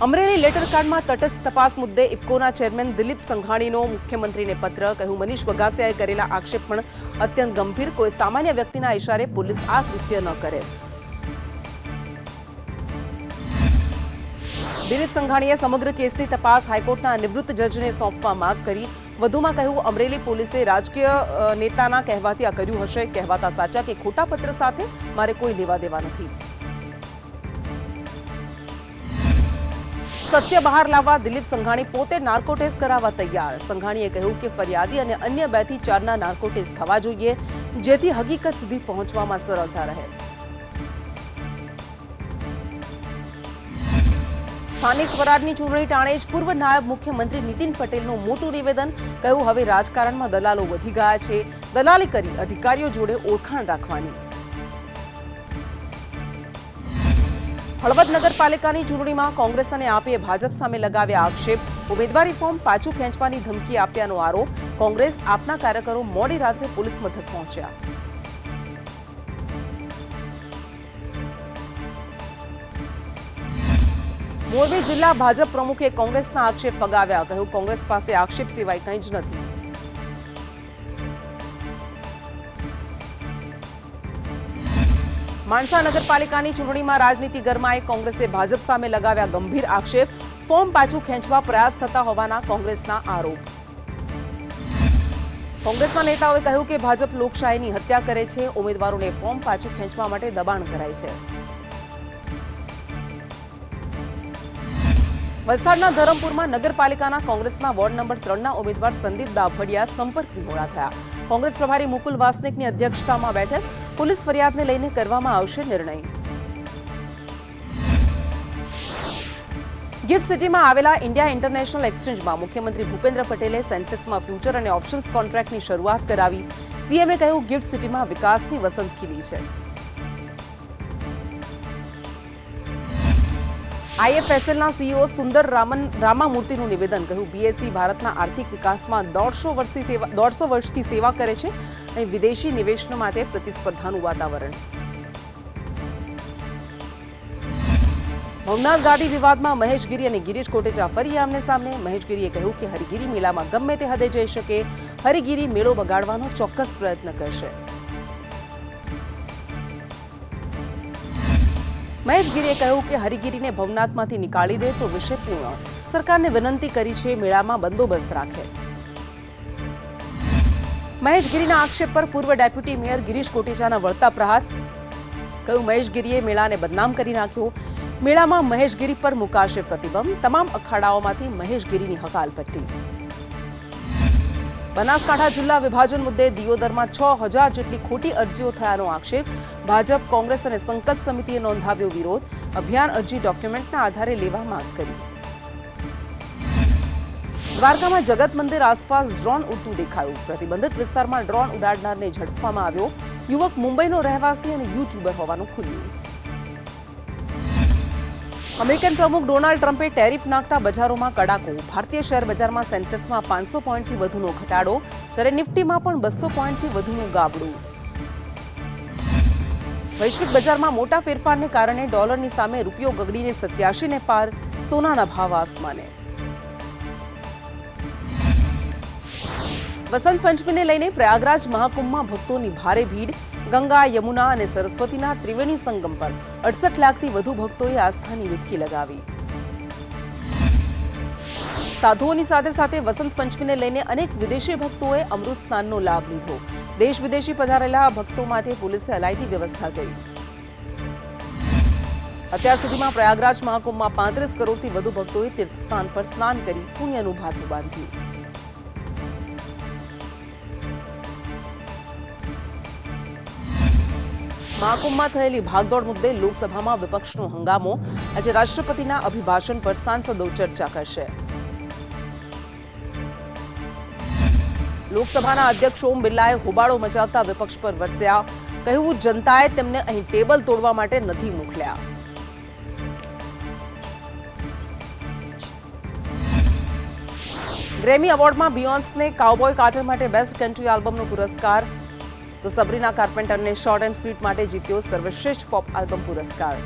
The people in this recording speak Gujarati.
અમરેલી લેટરકાંડમાં તટસ્થ તપાસ મુદ્દે ઇફકોના ચેરમેન દિલીપ સંઘાણીનો મુખ્યમંત્રીને પત્ર. કહ્યું, મનીષ વગાસિયાએ કરેલા આક્ષેપ પણ અત્યંત ગંભીર. કોઈ સામાન્ય વ્યક્તિના ઇશારે પોલીસ આ કૃત્ય ન કરે. દિલીપ સંઘાણીએ સમગ્ર કેસની તપાસ હાઈકોર્ટના નિવૃત્ત જજને સોંપવા માંગ કરી. વધુમાં કહ્યું, અમરેલી પોલીસે રાજકીય નેતાના કહેવાથી આ કર્યું હશે. કહેવાતા સાચા કે ખોટા પત્ર સાથે મારે કોઈ લેવા દેવા નથી. સત્ય બહાર લાવવા દિલીપ સંઘાણી પોતે નાર્કો ટેસ્ટ કરાવવા તૈયાર. સંઘાણીએ કહ્યું કે ફરિયાદી અને અન્ય 2 થી 4 નાર્કો ટેસ્ટ થવા જોઈએ, જેથી હકીકત સુધી પહોંચવામાં સરળતા રહે. સ્થાનિક સ્વરાજની ચૂંટણી ટાણે જ પૂર્વ નાયબ મુખ્યમંત્રી નીતિન પટેલનું મોટું નિવેદન. કહ્યું, હવે રાજકારણમાં દલાલો વધી ગયા છે. દલાલી કરી અધિકારીઓ જોડે ઓળખાણ રાખવાની. હળવદ નગરપાલિકાની ચૂંટણીમાં કોંગ્રેસ અને આપે ભાજપ સામે લગાવ્યા આક્ષેપ. ઉમેદવારી ફોર્મ પાછું ખેંચવાની ધમકી આપ્યાનો આરોપ. કોંગ્રેસ આપના કાર્યકરો મોડી રાત્રે પોલીસ મથક પહોંચ્યા. મોરબી જિલ્લા ભાજપ પ્રમુખે કોંગ્રેસના આક્ષેપ ફગાવ્યા. કહ્યું, કોંગ્રેસ પાસે આક્ષેપ સિવાય કંઈ જ નથી. માણસા નગરપાલિકાની ચૂંટણીમાં રાજનીતિ ગરમાઈ. કોંગ્રેસે ભાજપ સામે લગાવ્યા ગંભીર આક્ષેપ. ફોર્મ પાછું ખેંચવા પ્રયાસ થતા હોવાના કોંગ્રેસના આરોપ. કોંગ્રેસના નેતાઓએ કહ્યું કે ભાજપ લોકશાહીની હત્યા કરે છે. ઉમેદવારોને ફોર્મ પાછું ખેંચવા માટે દબાણ કરાય છે. વલસાડના ધરમપુરમાં નગરપાલિકાના કોંગ્રેસના વોર્ડ નંબર 3ના ઉમેદવાર સંદીપ દાભડિયા સંપર્ક વિહોણા થયા. કોંગ્રેસ પ્રભારી મુકુલ વાસનિકની અધ્યક્ષતામાં બેઠક. પોલીસ ફરિયાદને લઈને કરવામાં આવશે નિર્ણય. ગિફ્ટ સિટીમાં આવેલા ઇન્ડિયા ઇન્ટરનેશનલ એક્સચેન્જમાં મુખ્યમંત્રી ભૂપેન્દ્ર પટેલે સેન્સેક્સમાં ફ્યુચર અને ઓપ્શન્સ કોન્ટ્રાક્ટની શરૂઆત કરાવી. સીએમએ કહ્યું, ગિફ્ટ સિટીમાં વિકાસની વસંત ખીલી છે. આઈએફએસએલના સીઈઓ સુંદર રામામૂર્તિનું નિવેદન. કહ્યું, બીએસઈ ભારતના આર્થિક વિકાસમાં 150 વર્ષથી સેવા કરે છે. અહીં વિદેશી નિવેશ માટે પ્રતિસ્પર્ધાનું વાતાવરણ. ભવનાથ ગાડી વિવાદમાં મહેશગીરી અને ગિરીશ કોટેચા ફરી આમને સામને. મહેશગીરીએ કહ્યું કે હરિગીરી મેળામાં ગમે તે હદે જઈ શકે. હરિગીરી મેળો બગાડવાનો ચોક્કસ પ્રયત્ન કરશે. મહેશગીરીએ કહ્યું કે હરિગીરીને ભવનાથમાંથી નીકાળી દે તો વિષય પૂર્ણ. સરકારને વિનંતી કરી છે મેળામાં બંદોબસ્ત રાખે. મહેશગીરીના આક્ષેપ પર પૂર્વ ડેપ્યુટી મેયર ગિરીશ કોટેચાના વળતા પ્રહાર. કહ્યું, મહેશગીરીએ મેળાને બદનામ કરી નાખ્યો. મેળામાં મહેશગીરી પર મુકાશે પ્રતિબંધ. તમામ અખાડાઓમાંથી મહેશગીરીની હકાલપટ્ટી. બનાસકાંઠા જિલ્લા વિભાજન મુદ્દે દિયોદરમાં 6000 જેટલી ખોટી અરજીઓ થયાનો આક્ષેપ. ભાજપ, કોંગ્રેસ અને સંકલ્પ સમિતિએ નોંધાવ્યો વિરોધ. અભિયાન અરજી ડોક્યુમેન્ટના આધારે લેવા માંગ કરી. દ્વારકામાં જગત મંદિર આસપાસ ડ્રોન ઉડતું દેખાયું. પ્રતિબંધિત વિસ્તારમાં ડ્રોન ઉડાડનારને ઝડપવામાં આવ્યો. યુવક મુંબઈનો રહેવાસી અને યુટ્યુબર હોવાનું ખુલ્યું. અમેરિકન પ્રમુખ ડોનાલ્ડ ટ્રમ્પે ટેરિફ નાખતા બજારોમાં કડાકો. ભારતીય શેર બજારમાં સેન્સેક્સમાં 500 પોઈન્ટથી વધુનો ઘટાડો, જ્યારે નિફ્ટીમાં પણ 200 પોઈન્ટથી વધુનું ગાબડું. વૈશ્વિક બજારમાં મોટા ફેરફારને કારણે ડોલરની સામે રૂપિયો ગગડીને 87 ને પાર. સોનાના ભાવ આસમાને. વસંત પંચમીને લઈને પ્રયાગરાજ મહાકુંભમાં ભક્તોની ભારે ભીડ. ગંગા, યમુના અને સરસ્વતીના ત્રિવેણી સંગમ પર 68 લાખથી વધુ ભક્તોએ આસ્થાની ડૂબકી લગાવી. સાધુઓની સાથે સાથે વસંત પંચમીને લઈને અનેક વિદેશી ભક્તોએ અમૃત સ્નાનનો લાભ લીધો. દેશ વિદેશી પધારેલા ભક્તો માટે પોલીસે અલાયદી વ્યવસ્થા કરી. અત્યાર સુધીમાં પ્રયાગરાજ મહાકુંભમાં 35 કરોડથી વધુ ભક્તોએ તીર્થસ્થાન પર સ્નાન કરી પુણ્યનું ભાથું બાંધ્યું. મહાકુંભમાં થયેલી ભાગદોડ મુદ્દે લોકસભામાં વિપક્ષનો હંગામો. આજે રાષ્ટ્રપતિના અભિભાષણ પર સાંસદો ચર્ચા કરશે. લોકસભાના અધ્યક્ષ ઓમ બિરલાએ હોબાળો મચાવતા વિપક્ષ પર વરસ્યા. કહ્યું, જનતાએ તેમને અહીં ટેબલ તોડવા માટે નથી મોકલ્યા. ગ્રેમી એવોર્ડમાં બિયોન્સને કાઉબોય કાર્ટર માટે બેસ્ટ કન્ટ્રી આલ્બમનો પુરસ્કાર. તો સબરીના કાર્પેન્ટરને શોર્ટ એન્ડ સ્વીટ માટે જીત્યો સર્વશ્રેષ્ઠ પોપ આલ્બમ પુરસ્કાર.